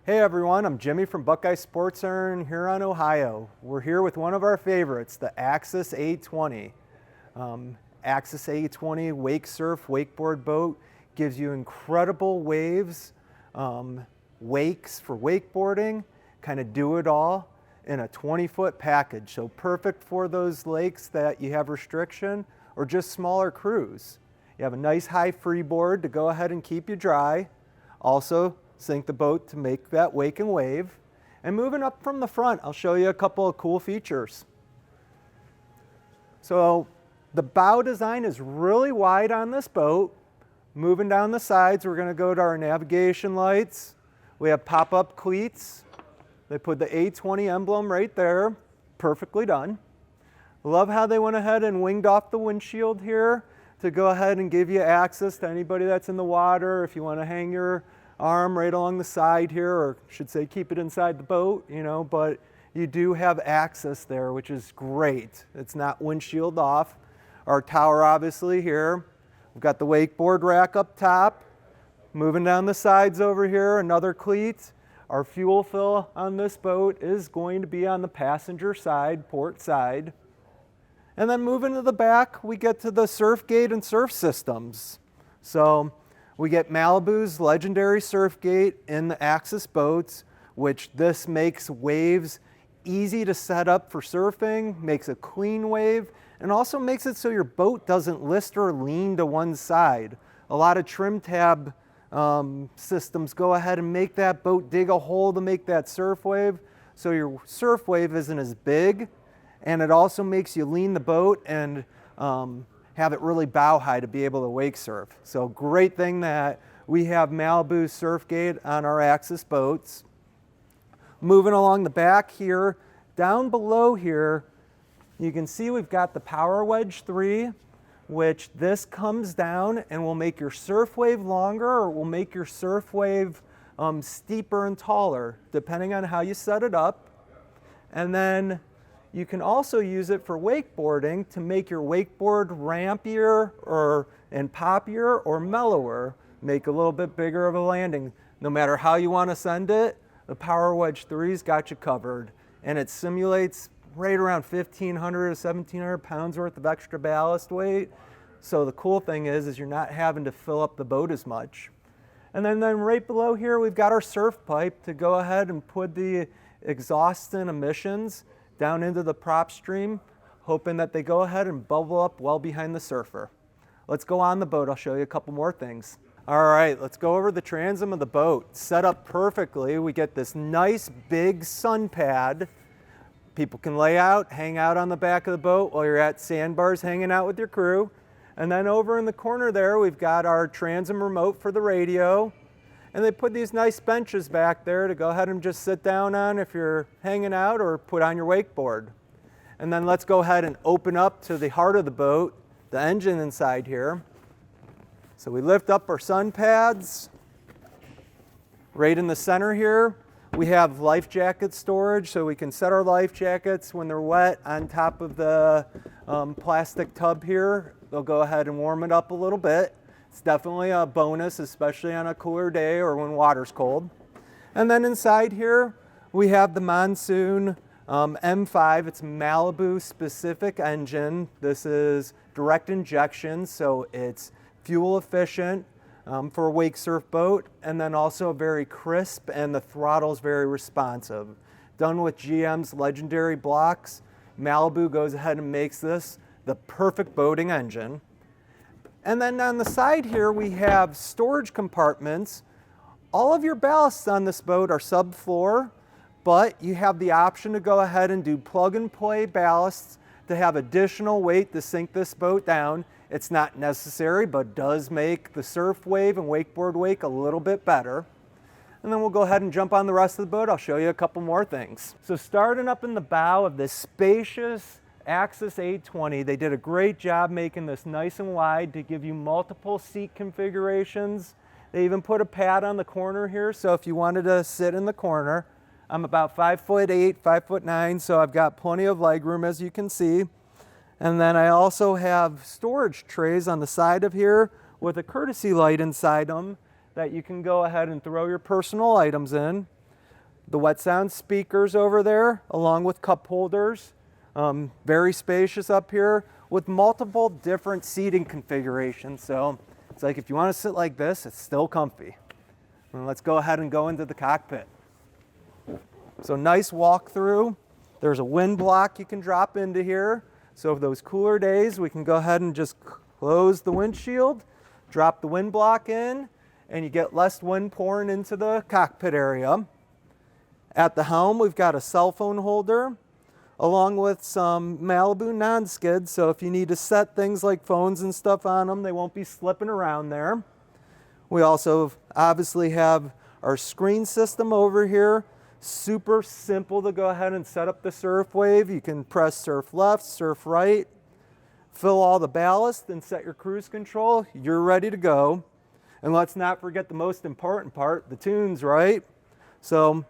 Hey everyone, I'm Jimmy from Buckeye Sports Center in Huron, Ohio. We're here with one of our favorites, the Axis A20. Axis A20 wake surf wakeboard boat gives you incredible waves, wakes for wakeboarding, kind of do it all in a 20-foot package. So perfect for those lakes that you have restriction or just smaller crews. You have a nice high freeboard to go ahead and keep you dry. Also, sink the boat to make that wake and wave. And moving up from the front, I'll show you a couple of cool features. So the bow design is really wide on this boat. Moving down the sides, we're going to go to our navigation lights. We have pop-up cleats. They put the A20 emblem right there, perfectly done. Love how they went ahead and winged off the windshield here to go ahead and give you access to anybody that's in the water. If you want to hang your arm right along the side here, or I should say keep it inside the boat, but you do have access there, which is great. It's not windshield off. Our tower obviously here. We've got the wakeboard rack up top. Moving down the sides over here, another cleat. Our fuel fill on this boat is going to be on the passenger side, port side. And then moving to the back, we get to the surf gate and surf systems. So we get Malibu's legendary surf gate in the Axis boats, which this makes waves easy to set up for surfing, makes a clean wave, and also makes it so your boat doesn't list or lean to one side. A lot of trim tab systems go ahead and make that boat dig a hole to make that surf wave, so your surf wave isn't as big, and it also makes you lean the boat and have it really bow high to be able to wake surf. So great thing that we have Malibu surf gate on our Axis boats. Moving along the back here, down below here, you can see we've got the Power Wedge 3, which this comes down and will make your surf wave longer or will make your surf wave steeper and taller, depending on how you set it up. And then you can also use it for wakeboarding to make your wakeboard rampier and poppier or mellower, make a little bit bigger of a landing. No matter how you want to send it, the Power Wedge 3's got you covered. And it simulates right around 1,500 to 1,700 pounds worth of extra ballast weight. So the cool thing is you're not having to fill up the boat as much. And then right below here, we've got our surf pipe to go ahead and put the exhaust and emissions down into the prop stream, hoping that they go ahead and bubble up well behind the surfer. Let's go on the boat. I'll show you a couple more things. All right, let's go over the transom of the boat. Set up perfectly. We get this nice big sun pad. People can lay out, hang out on the back of the boat while you're at sandbars hanging out with your crew. And then over in the corner there, we've got our transom remote for the radio. And they put these nice benches back there to go ahead and just sit down on if you're hanging out or put on your wakeboard. And then let's go ahead and open up to the heart of the boat, the engine inside here. So we lift up our sun pads. Right in the center here, we have life jacket storage, so we can set our life jackets when they're wet on top of the plastic tub here. They'll go ahead and warm it up a little bit. It's definitely a bonus, especially on a cooler day or when water's cold. And then inside here, we have the Monsoon M5. It's Malibu specific engine. This is direct injection, so it's fuel efficient for a wake surf boat, and then also very crisp, and the throttle's very responsive. Done with GM's legendary blocks, Malibu goes ahead and makes this the perfect boating engine. And then on the side here, we have storage compartments. All of your ballasts on this boat are subfloor, but you have the option to go ahead and do plug and play ballasts to have additional weight to sink this boat down. It's not necessary, but does make the surf wave and wakeboard wake a little bit better. And then we'll go ahead and jump on the rest of the boat. I'll show you a couple more things. So starting up in the bow of this spacious Axis A20, they did a great job making this nice and wide to give you multiple seat configurations. They even put a pad on the corner here, so if you wanted to sit in the corner. I'm about 5'8", 5'9", so I've got plenty of leg room, as you can see. And then I also have storage trays on the side of here with a courtesy light inside them that you can go ahead and throw your personal items in. The wet sound speakers over there, along with cup holders. Very spacious up here with multiple different seating configurations. So it's like if you want to sit like this, it's still comfy. And let's go ahead and go into the cockpit. So nice walkthrough. There's a wind block you can drop into here. So for those cooler days, we can go ahead and just close the windshield, drop the wind block in, and you get less wind pouring into the cockpit area. At the helm, we've got a cell phone holder along with some Malibu non-skid. So if you need to set things like phones and stuff on them, they won't be slipping around there. We also obviously have our screen system over here. Super simple to go ahead and set up the surf wave. You can press surf left, surf right, fill all the ballast and set your cruise control. You're ready to go. And let's not forget the most important part, the tunes, right? So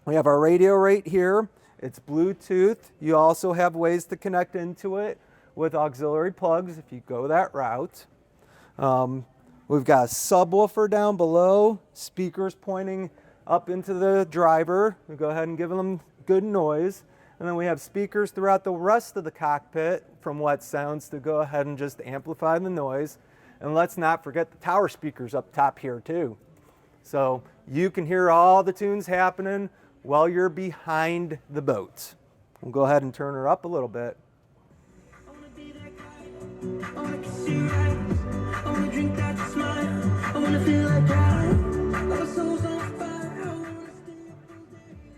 we have our radio right here. It's Bluetooth. You also have ways to connect into it with auxiliary plugs if you go that route. We've got a subwoofer down below, speakers pointing up into the driver. We go ahead and give them good noise. And then we have speakers throughout the rest of the cockpit from wet sounds to go ahead and just amplify the noise. And let's not forget the tower speakers up top here too. So you can hear all the tunes happening while you're behind the boat. We'll go ahead and turn her up a little bit.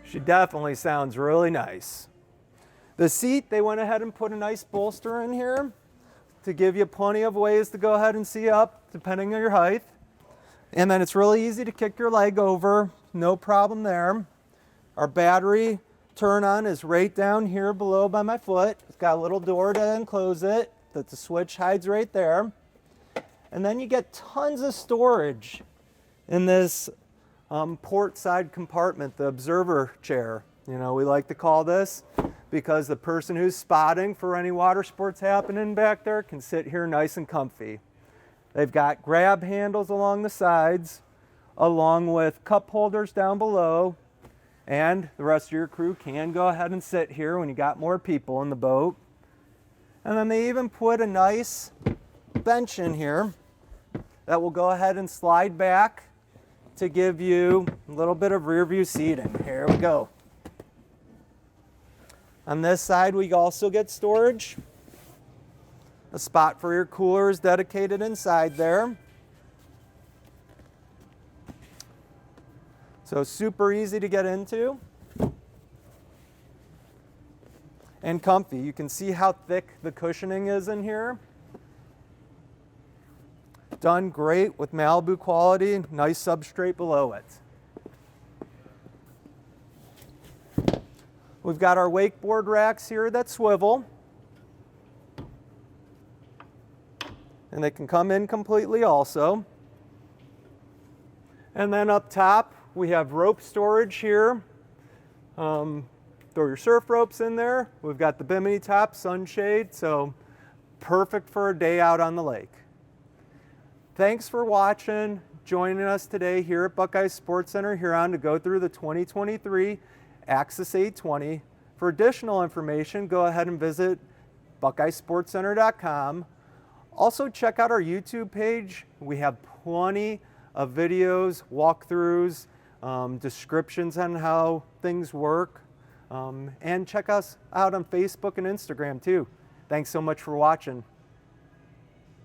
She definitely sounds really nice. The seat, they went ahead and put a nice bolster in here to give you plenty of ways to go ahead and see up depending on your height. And then it's really easy to kick your leg over, no problem there. Our battery turn on is right down here below by my foot. It's got a little door to enclose it that the switch hides right there. And then you get tons of storage in this port side compartment, the observer chair. You know, we like to call this because the person who's spotting for any water sports happening back there can sit here nice and comfy. They've got grab handles along the sides, along with cup holders down below. And the rest of your crew can go ahead and sit here when you got more people in the boat. And then they even put a nice bench in here that will go ahead and slide back to give you a little bit of rear view seating. Here we go. On this side, we also get storage. A spot for your cooler is dedicated inside there. So super easy to get into and comfy. You can see how thick the cushioning is in here. Done great with Malibu quality, nice substrate below it. We've got our wakeboard racks here that swivel. And they can come in completely also. And then up top, we have rope storage here. Throw your surf ropes in there. We've got the bimini top sunshade, so perfect for a day out on the lake. Thanks for watching, joining us today here at Buckeye Sports Center Huron to go through the 2023 Axis A20. For additional information, go ahead and visit buckeyesportscenter.com. Also check out our YouTube page. We have plenty of videos, walkthroughs, descriptions on how things work. And check us out on Facebook and Instagram too. Thanks so much for watching.